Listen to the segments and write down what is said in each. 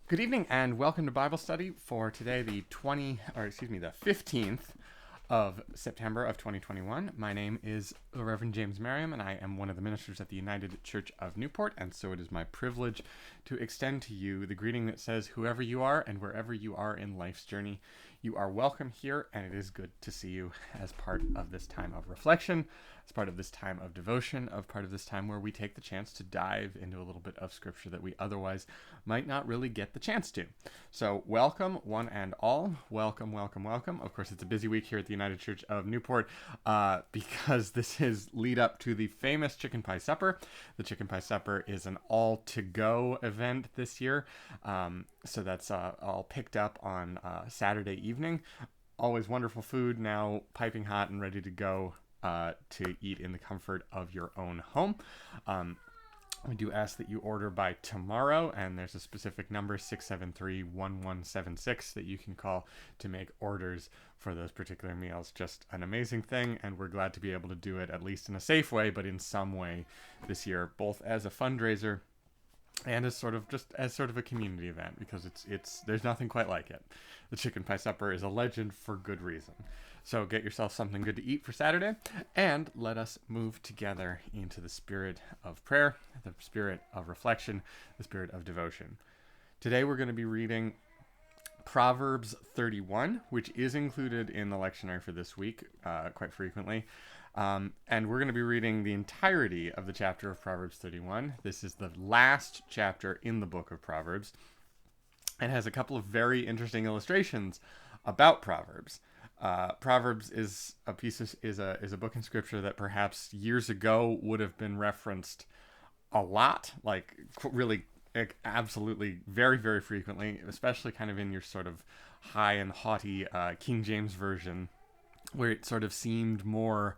Good evening and welcome to Bible study for today, the 15th of September of 2021. My name is the Reverend James Merriam, and I am one of the ministers at the United Church of Newport, and so it is my privilege to extend to you the greeting that says, whoever you are and wherever you are in life's journey, you are welcome here, and it is good to see you as part of this time of reflection, as part of this time of devotion, as part of this time where we take the chance to dive into a little bit of scripture that we otherwise might not really get the chance to. So welcome, one and all. Welcome, welcome, welcome. Of course, it's a busy week here at the United Church of Newport because this is lead up to the famous Chicken Pie Supper. The Chicken Pie Supper is an all-to-go event this year. So that's all picked up on Saturday evening. Always wonderful food, now piping hot and ready to go to eat in the comfort of your own home. We do ask that you order by tomorrow, and there's a specific number, 673-1176, that you can call to make orders for those particular meals. Just an amazing thing, and we're glad to be able to do it, at least in a safe way, but in some way this year, both as a fundraiser and as sort of a community event, because it's there's nothing quite like it. The Chicken Pie Supper is a legend for good reason. So get yourself something good to eat for Saturday, and let us move together into the spirit of prayer, the spirit of reflection, the spirit of devotion. Today we're going to be reading Proverbs 31, which is included in the lectionary for this week quite frequently. And we're going to be reading the entirety of the chapter of Proverbs 31. This is the last chapter in the book of Proverbs, and has a couple of very interesting illustrations about Proverbs. Proverbs is a book in scripture that perhaps years ago would have been referenced a lot, like really, absolutely, very, very frequently, especially kind of in your sort of high and haughty King James version, where it sort of seemed more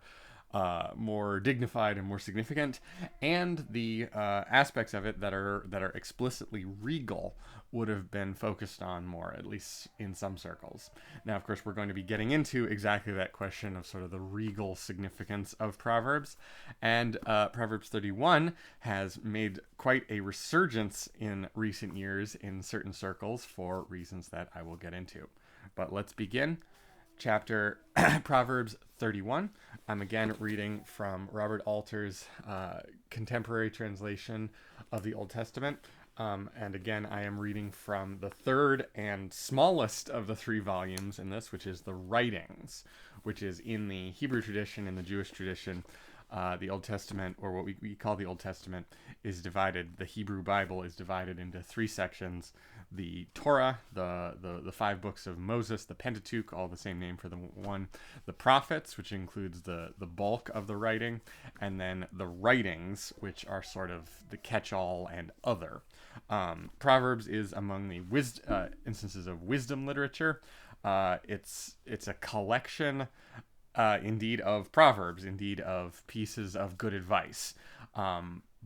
dignified and more significant, and the aspects of it that are explicitly regal would have been focused on more, at least in some circles. Now, of course, we're going to be getting into exactly that question of sort of the regal significance of Proverbs, and Proverbs 31 has made quite a resurgence in recent years in certain circles for reasons that I will get into. But let's begin. Chapter Proverbs 31. I'm again reading from Robert Alter's contemporary translation of the Old Testament. And again, I am reading from the third and smallest of the three volumes in this, which is the Writings, which is in the Hebrew tradition, in the Jewish tradition. The Old Testament, or what we call the Old Testament, is divided. The Hebrew Bible is divided into three sections: the Torah, the five books of Moses, the Pentateuch, all the same name for the one; the prophets, which includes the bulk of the writing; and then the writings, which are sort of the catch-all and other. Proverbs is among the instances of wisdom literature. It's a collection, indeed, of proverbs, indeed of pieces of good advice.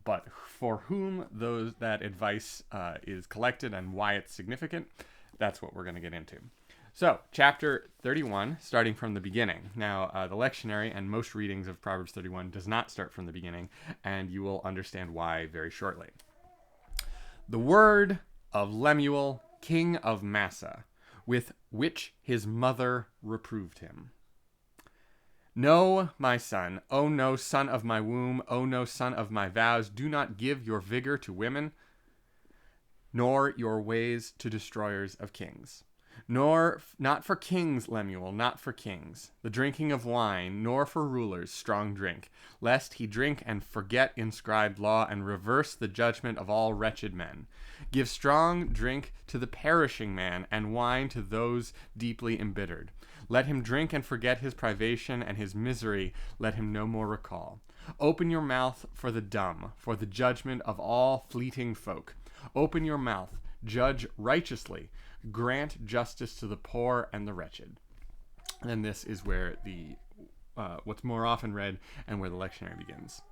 But for whom that advice is collected and why it's significant, that's what we're going to get into. So, chapter 31, starting from the beginning. Now, the lectionary and most readings of Proverbs 31 does not start from the beginning, and you will understand why very shortly. The word of Lemuel, king of Massa, with which his mother reproved him. No, my son, O no son of my womb, O no son of my vows, do not give your vigor to women, nor your ways to destroyers of kings. Not for kings, Lemuel, not for kings, the drinking of wine, nor for rulers strong drink, lest he drink and forget inscribed law and reverse the judgment of all wretched men. Give strong drink to the perishing man, and wine to those deeply embittered. Let him drink and forget his privation, and his misery let him no more recall. Open your mouth for the dumb, for the judgment of all fleeting folk. Open your mouth, judge righteously, grant justice to the poor and the wretched. And this is where the what's more often read and where the lectionary begins.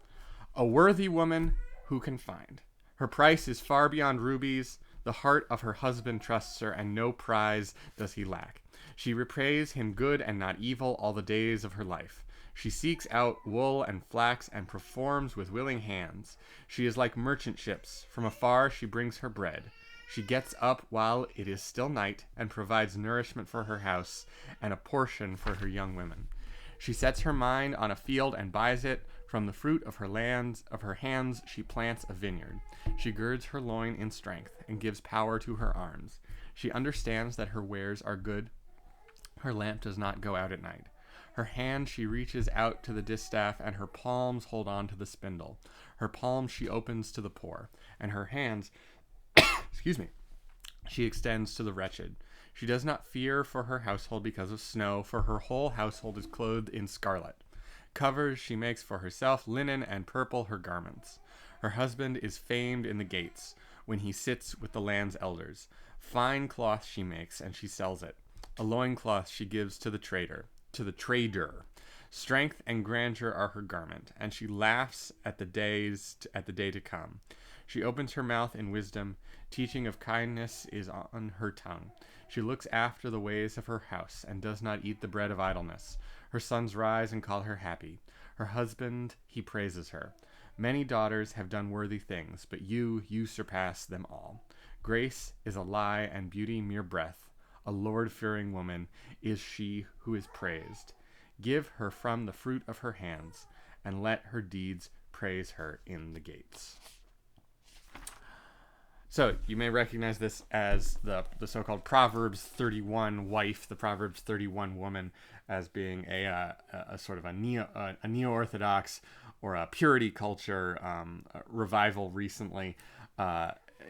A worthy woman who can find. Her price is far beyond rubies. The heart of her husband trusts her, and no prize does he lack. She repays him good and not evil all the days of her life. She seeks out wool and flax and performs with willing hands. She is like merchant ships. From afar she brings her bread. She gets up while it is still night and provides nourishment for her house and a portion for her young women. She sets her mind on a field and buys it. From the fruit of her hands she plants a vineyard. She girds her loin in strength and gives power to her arms. She understands that her wares are good. Her lamp does not go out at night. Her hand she reaches out to the distaff, and her palms hold on to the spindle. Her palms she opens to the poor, and her hands, she extends to the wretched. She does not fear for her household because of snow, for her whole household is clothed in scarlet. Covers she makes for herself, linen and purple her garments. Her husband is famed in the gates, when he sits with the land's elders. Fine cloth she makes, and she sells it. A loincloth she gives to the trader. Strength and grandeur are her garment, and she laughs at the day to come. She opens her mouth in wisdom. Teaching of kindness is on her tongue. She looks after the ways of her house, and does not eat the bread of idleness. Her sons rise and call her happy. Her husband, he praises her. Many daughters have done worthy things, but you surpass them all. Grace is a lie, and beauty mere breath. A Lord-fearing woman is she who is praised. Give her from the fruit of her hands, and let her deeds praise her in the gates. So you may recognize this as the so-called Proverbs 31 wife, the Proverbs 31 woman, as being a sort of a neo-orthodox or a purity culture revival recently,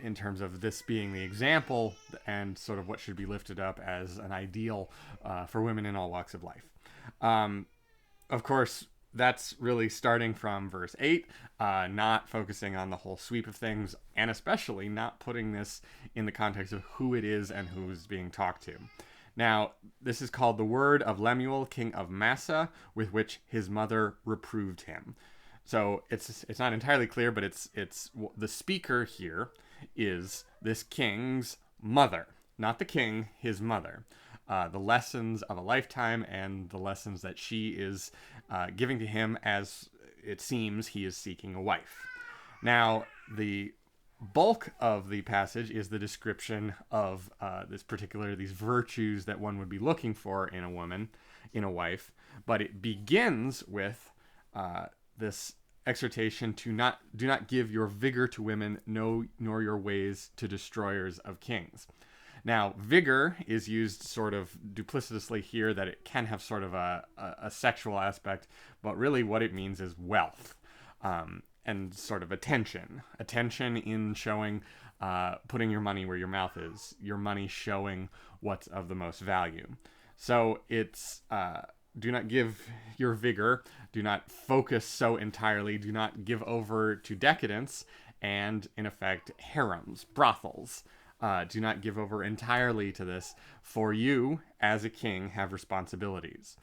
in terms of this being the example and sort of what should be lifted up as an ideal for women in all walks of life. Of course, that's really starting from verse 8, not focusing on the whole sweep of things, and especially not putting this in the context of who it is and who's being talked to. Now, this is called the word of Lemuel, king of Massa, with which his mother reproved him. So it's not entirely clear, but it's the speaker here is this king's mother, not the king, his mother. The lessons of a lifetime and the lessons that she is giving to him as it seems he is seeking a wife. Now, the bulk of the passage is the description of these virtues that one would be looking for in a woman, in a wife, but it begins with this exhortation to do not give your vigor to women, nor your ways to destroyers of kings. Now, vigor is used sort of duplicitously here, that it can have sort of a sexual aspect, but really what it means is wealth, and sort of attention in showing, putting your money where your mouth is, your money showing what's of the most value. So it's, do not give your vigor, do not focus so entirely, do not give over to decadence, and in effect, harems, brothels. Do not give over entirely to this, for you, as a king, have responsibilities.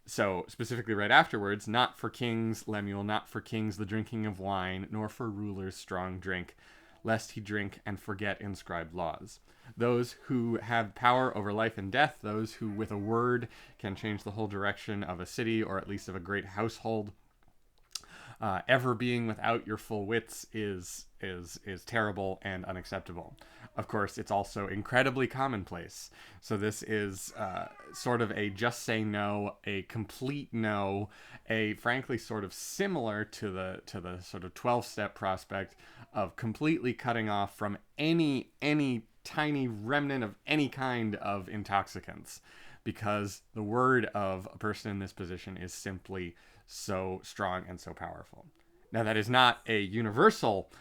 So, specifically right afterwards, not for kings, Lemuel, not for kings the drinking of wine, nor for rulers strong drink, lest he drink and forget inscribed laws. Those who have power over life and death, those who with a word can change the whole direction of a city, or at least of a great household, ever being without your full wits is terrible and unacceptable. Of course, it's also incredibly commonplace. So this is sort of a just say no, a complete no, a frankly sort of similar to the sort of 12-step prospect of completely cutting off from any tiny remnant of any kind of intoxicants, because the word of a person in this position is simply so strong and so powerful. Now, that is not a universal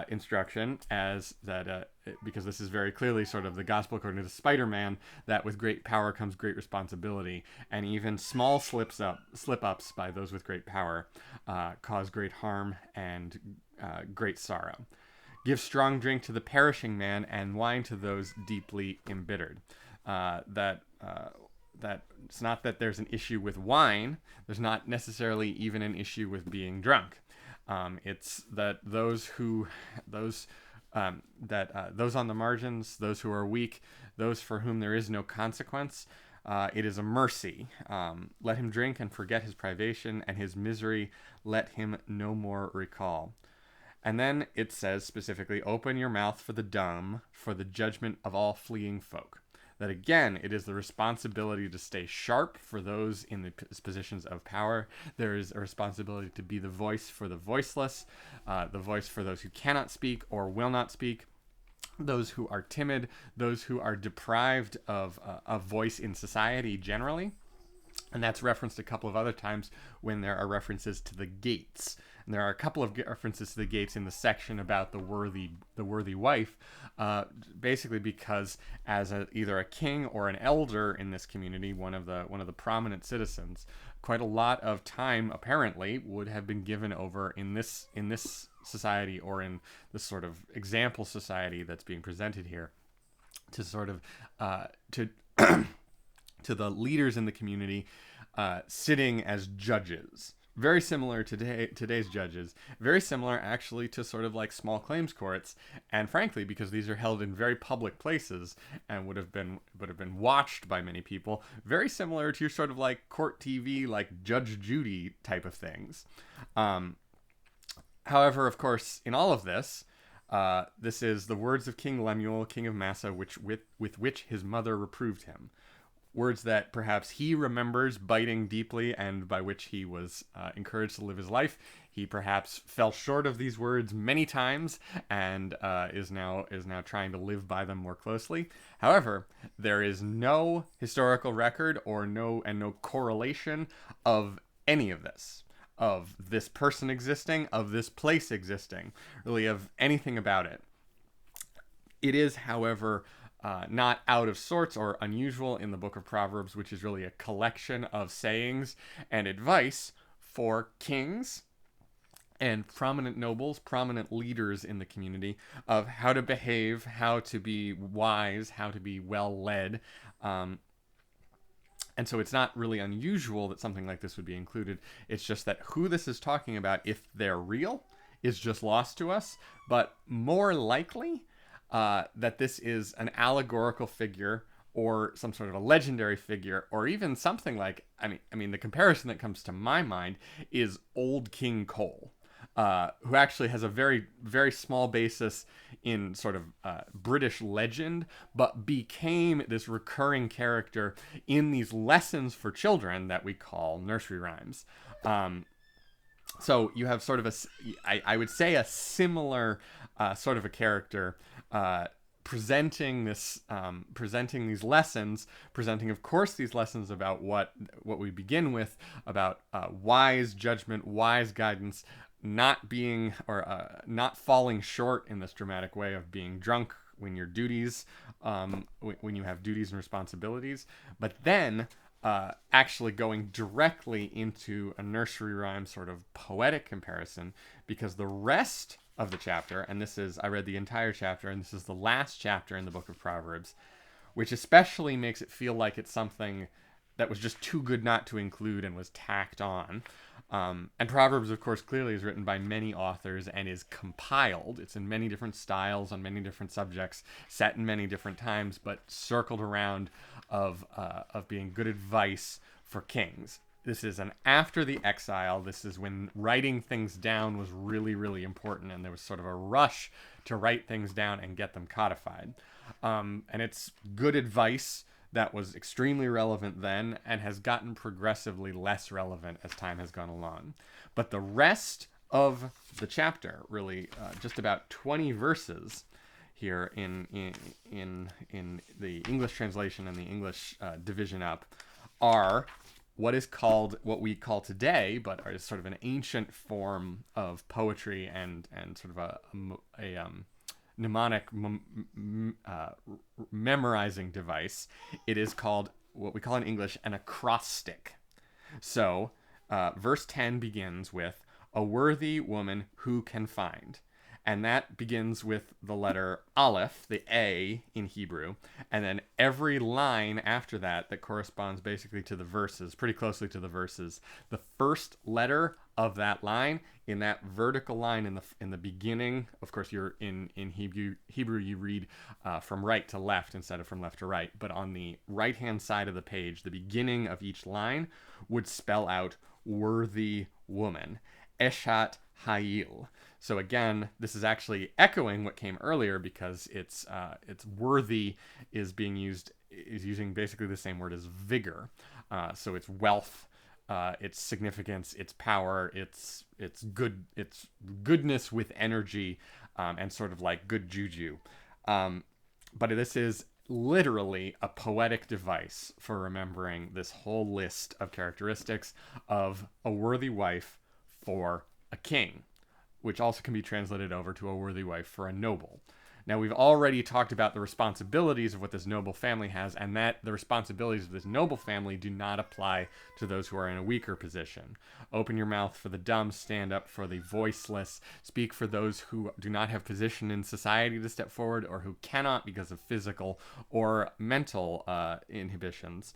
instruction, as that because this is very clearly sort of the gospel according to Spider-Man, that with great power comes great responsibility, and even small slip-ups by those with great power cause great harm and great sorrow. Give strong drink to the perishing man, and wine to those deeply embittered. That it's not that there's an issue with wine. There's not necessarily even an issue with being drunk. It's that those on the margins, those who are weak, those for whom there is no consequence, it is a mercy. Let him drink and forget his privation, and his misery let him no more recall. And then it says specifically, open your mouth for the dumb, for the judgment of all fleeing folk. That again, it is the responsibility to stay sharp for those in the positions of power. There is a responsibility to be the voice for the voiceless, the voice for those who cannot speak or will not speak, those who are timid, those who are deprived of a voice in society generally. And that's referenced a couple of other times when there are references to the gates. And there are a couple of references to the gates in the section about the worthy wife, basically because as either a king or an elder in this community, one of the prominent citizens, quite a lot of time apparently would have been given over in this society, or in this sort of example society that's being presented here, to sort of to to the leaders in the community, sitting as judges. Very similar to today's judges. Very similar, actually, to sort of like small claims courts. And frankly, because these are held in very public places and would have been watched by many people, very similar to your sort of like court TV, like Judge Judy type of things. However, of course, in all of this, this is the words of King Lemuel, king of Massa, with which his mother reproved him. Words that perhaps he remembers biting deeply, and by which he was encouraged to live his life. He perhaps fell short of these words many times, and is now trying to live by them more closely. However, there is no historical record or no correlation of any of this, of this person existing, of this place existing, really of anything about it. It is, however, not out of sorts or unusual in the book of Proverbs, which is really a collection of sayings and advice for kings and prominent nobles, prominent leaders in the community, of how to behave, how to be wise, how to be well led. And so it's not really unusual that something like this would be included. It's just that who this is talking about, if they're real, is just lost to us. But more likely, that this is an allegorical figure or some sort of a legendary figure, or even something like, I mean, the comparison that comes to my mind is Old King Cole, who actually has a very, very small basis in sort of British legend, but became this recurring character in these lessons for children that we call nursery rhymes. So you have sort of I would say a similar sort of a character, presenting these lessons, presenting, of course, these lessons about what we begin with, about wise judgment, wise guidance, not being or not falling short in this dramatic way of being drunk when your duties, when you have duties and responsibilities, but then actually going directly into a nursery rhyme sort of poetic comparison, because the rest of the chapter, and I read the entire chapter, and this is the last chapter in the book of Proverbs, which especially makes it feel like it's something that was just too good not to include and was tacked on. And Proverbs, of course, clearly is written by many authors and is compiled. It's in many different styles, on many different subjects, set in many different times, but circled around of being good advice for kings. This is an after the exile. This is when writing things down was really, really important, and there was sort of a rush to write things down and get them codified. And it's good advice that was extremely relevant then and has gotten progressively less relevant as time has gone along. But the rest of the chapter, really just about 20 verses here in the English translation and the English division up, are what we call today, but are sort of an ancient form of poetry and sort of a mnemonic memorizing device. It is called, what we call in English, an acrostic. So verse 10 begins with, "A worthy woman who can find." And that begins with the letter Aleph, the A in Hebrew. And then every line after that corresponds basically to the verses, pretty closely to the verses. The first letter of that line, in that vertical line in the beginning, of course, you're in Hebrew you read from right to left instead of from left to right. But on the right-hand side of the page, the beginning of each line would spell out worthy woman. Eshat Hayil. So again, this is actually echoing what came earlier, because it's worthy is using basically the same word as vigor. So it's wealth, its significance, its power, its goodness with energy, and sort of like good juju. But this is literally a poetic device for remembering this whole list of characteristics of a worthy wife for a king, which also can be translated over to a worthy wife for a noble. Now, we've already talked about the responsibilities of what this noble family has, and that the responsibilities of this noble family do not apply to those who are in a weaker position. Open your mouth for the dumb, stand up for the voiceless, speak for those who do not have position in society to step forward, or who cannot because of physical or mental inhibitions,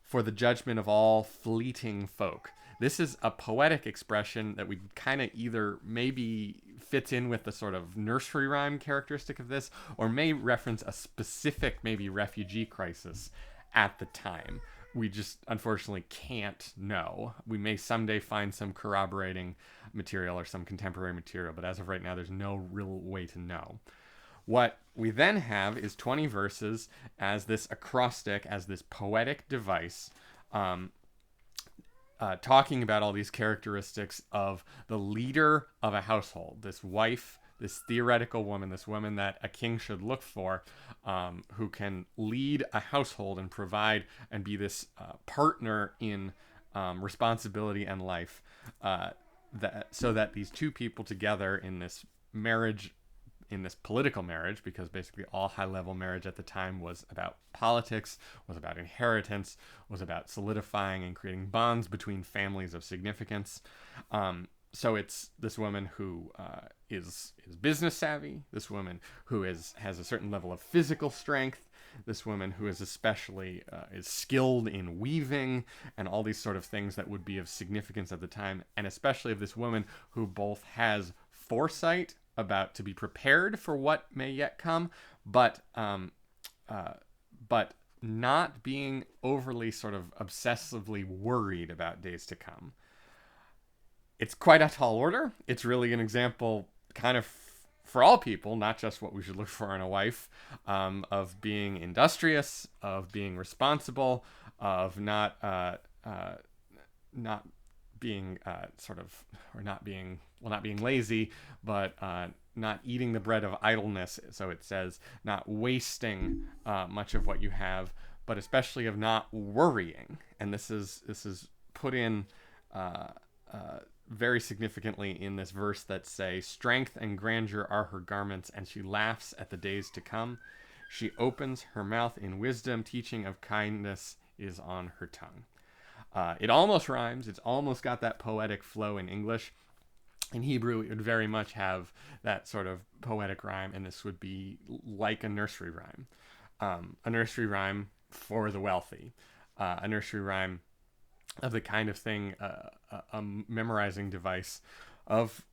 for the judgment of all fleeting folk. This is a poetic expression that we kind of either maybe fits in with the sort of nursery rhyme characteristic of this, or may reference a specific maybe refugee crisis at the time. We just unfortunately can't know. We may someday find some corroborating material or some contemporary material, but as of right now, there's no real way to know. What we then have is 20 verses as this acrostic, as this poetic device, talking about all these characteristics of the leader of a household, this wife, this theoretical woman, this woman that a king should look for, who can lead a household and provide and be this partner in responsibility and life, so that these two people together in this marriage, in this political marriage, because basically all high-level marriage at the time was about politics, was about inheritance, was about solidifying and creating bonds between families of significance. So it's this woman who is business savvy, this woman who has a certain level of physical strength, this woman who is especially is skilled in weaving, and all these sort of things that would be of significance at the time, and especially of this woman who both has foresight about to be prepared for what may yet come, but not being overly sort of obsessively worried about days to come. It's quite a tall order. It's really an example kind of for all people, not just what we should look for in a wife, of being industrious, of being responsible, of not being not being lazy, but not eating the bread of idleness. So it says not wasting much of what you have, but especially of not worrying. And this is put in very significantly in this verse that say, strength and grandeur are her garments, and she laughs at the days to come. She opens her mouth in wisdom, teaching of kindness is on her tongue. It almost rhymes. It's almost got that poetic flow in English. In Hebrew, it would very much have that sort of poetic rhyme, and this would be like a nursery rhyme. A nursery rhyme for the wealthy. A nursery rhyme of the kind of thing, a memorizing device of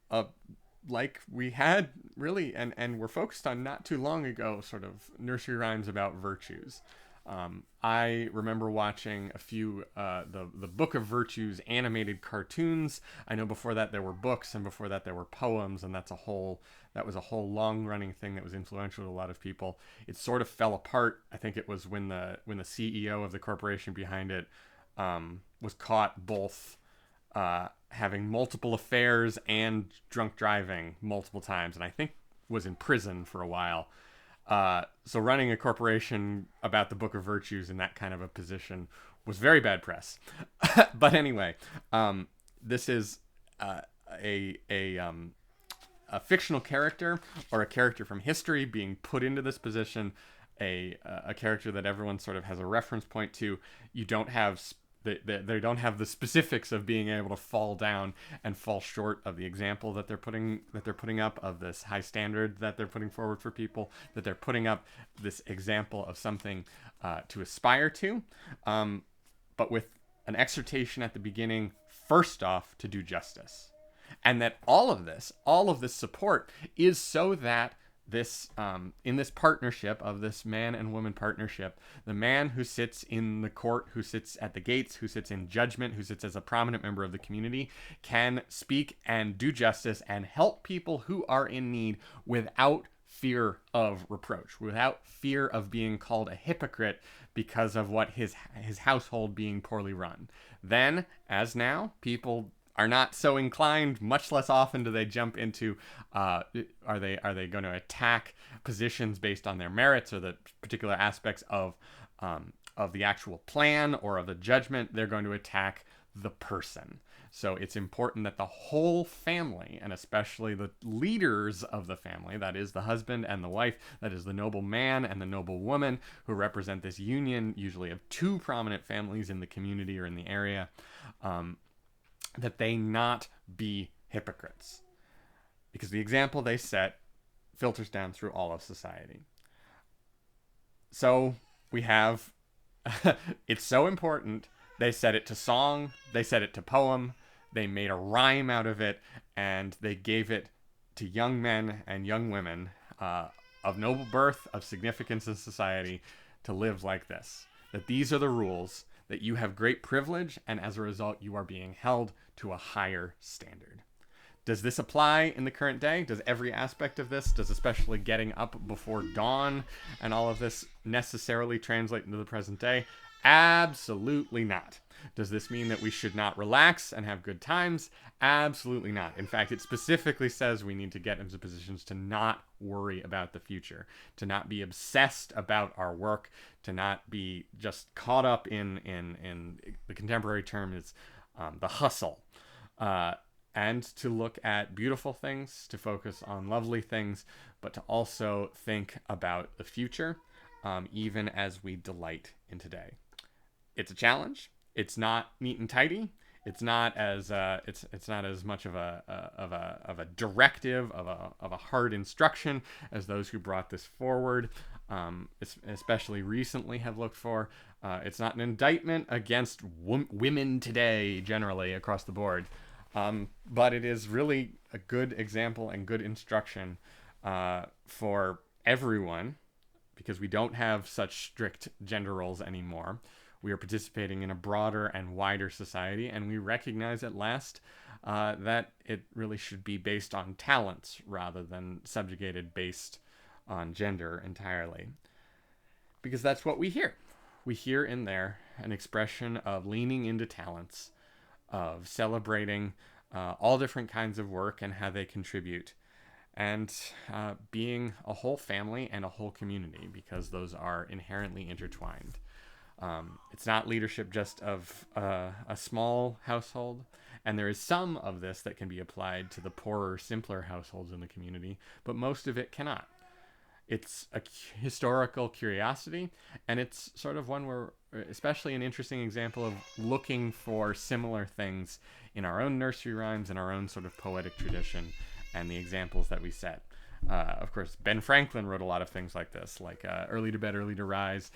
like we had really, and we're focused on not too long ago, sort of nursery rhymes about virtues. I remember watching a few the Book of Virtues animated cartoons. I know before that there were books, and before that there were poems, and that was a whole long running thing that was influential to a lot of people. It sort of fell apart. I think it was when the CEO of the corporation behind it was caught both having multiple affairs and drunk driving multiple times, and I think was in prison for a while. So running a corporation about the Book of Virtues in that kind of a position was very bad press. But anyway, this is a fictional character, or a character from history being put into this position, a character that everyone sort of has a reference point to. You don't have they don't have the specifics of being able to fall down and fall short of the example that they're putting up, of this high standard that they're putting forward for people, that they're putting up this example of something to aspire to, but with an exhortation at the beginning, first off, to do justice. And that all of this support is so that this in this partnership of this man and woman partnership, the man who sits in the court, who sits at the gates, who sits in judgment, who sits as a prominent member of the community, can speak and do justice and help people who are in need without fear of reproach, without fear of being called a hypocrite because of what his household being poorly run. Then, as now, people are not so inclined. Much less often do they jump into are they going to attack positions based on their merits or the particular aspects of the actual plan or of the judgment. They're going to attack the person. So it's important that the whole family, and especially the leaders of the family, that is the husband and the wife, that is the noble man and the noble woman, who represent this union, usually of two prominent families in the community or in the area, that they not be hypocrites. Because the example they set filters down through all of society. So we have, it's so important. They set it to song, they set it to poem, they made a rhyme out of it, and they gave it to young men and young women of noble birth, of significance in society, to live like this. That these are the rules, that you have great privilege, and as a result, you are being held to a higher standard. Does this apply in the current day? Does every aspect of this, does especially getting up before dawn and all of this necessarily translate into the present day? Absolutely not. Does this mean that we should not relax and have good times? Absolutely not. In fact, it specifically says we need to get into positions to not worry about the future, to not be obsessed about our work, to not be just caught up in the contemporary term is the hustle, and to look at beautiful things, to focus on lovely things, but to also think about the future, even as we delight in today. It's a challenge. It's not neat and tidy. It's not as it's not as much of a directive of a hard instruction as those who brought this forward, especially recently, have looked for. It's not an indictment against women today generally across the board, but it is really a good example and good instruction for everyone, because we don't have such strict gender roles anymore. We are participating in a broader and wider society, and we recognize at last that it really should be based on talents rather than subjugated based on gender entirely. Because that's what we hear. We hear in there an expression of leaning into talents, of celebrating all different kinds of work and how they contribute, and being a whole family and a whole community, because those are inherently intertwined. It's not leadership just of a small household, and there is some of this that can be applied to the poorer, simpler households in the community, but most of it cannot. It's a historical curiosity, and it's sort of one where, especially an interesting example of looking for similar things in our own nursery rhymes and our own sort of poetic tradition and the examples that we set. Of course, Ben Franklin wrote a lot of things like this, like early to bed, early to rise,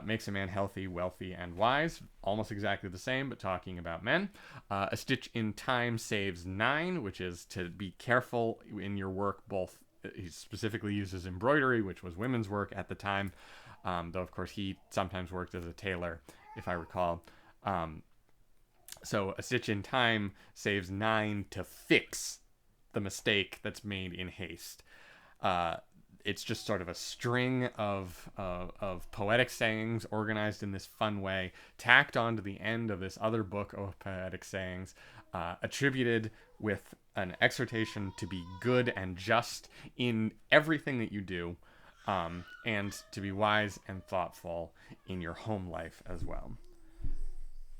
makes a man healthy, wealthy, and wise. Almost exactly the same, but talking about men. A stitch in time saves 9, which is to be careful in your work. Both, he specifically uses embroidery, which was women's work at the time, though of course he sometimes worked as a tailor, if I recall. So a stitch in time saves 9 to fix the mistake that's made in haste. It's just sort of a string of poetic sayings organized in this fun way, tacked on to the end of this other book of poetic sayings, attributed with an exhortation to be good and just in everything that you do, and to be wise and thoughtful in your home life as well.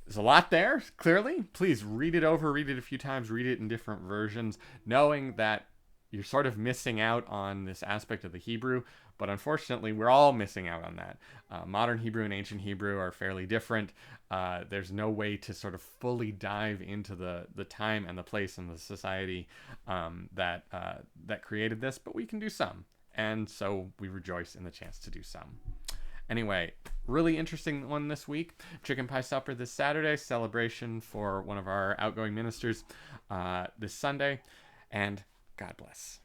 There's a lot there, clearly. Please read it over, read it a few times, read it in different versions, knowing that you're sort of missing out on this aspect of the Hebrew, but unfortunately, we're all missing out on that. Modern Hebrew and ancient Hebrew are fairly different. There's no way to sort of fully dive into the time and the place and the society that created this, but we can do some, and so we rejoice in the chance to do some. Anyway, really interesting one this week. Chicken pie supper this Saturday, celebration for one of our outgoing ministers this Sunday, and God bless.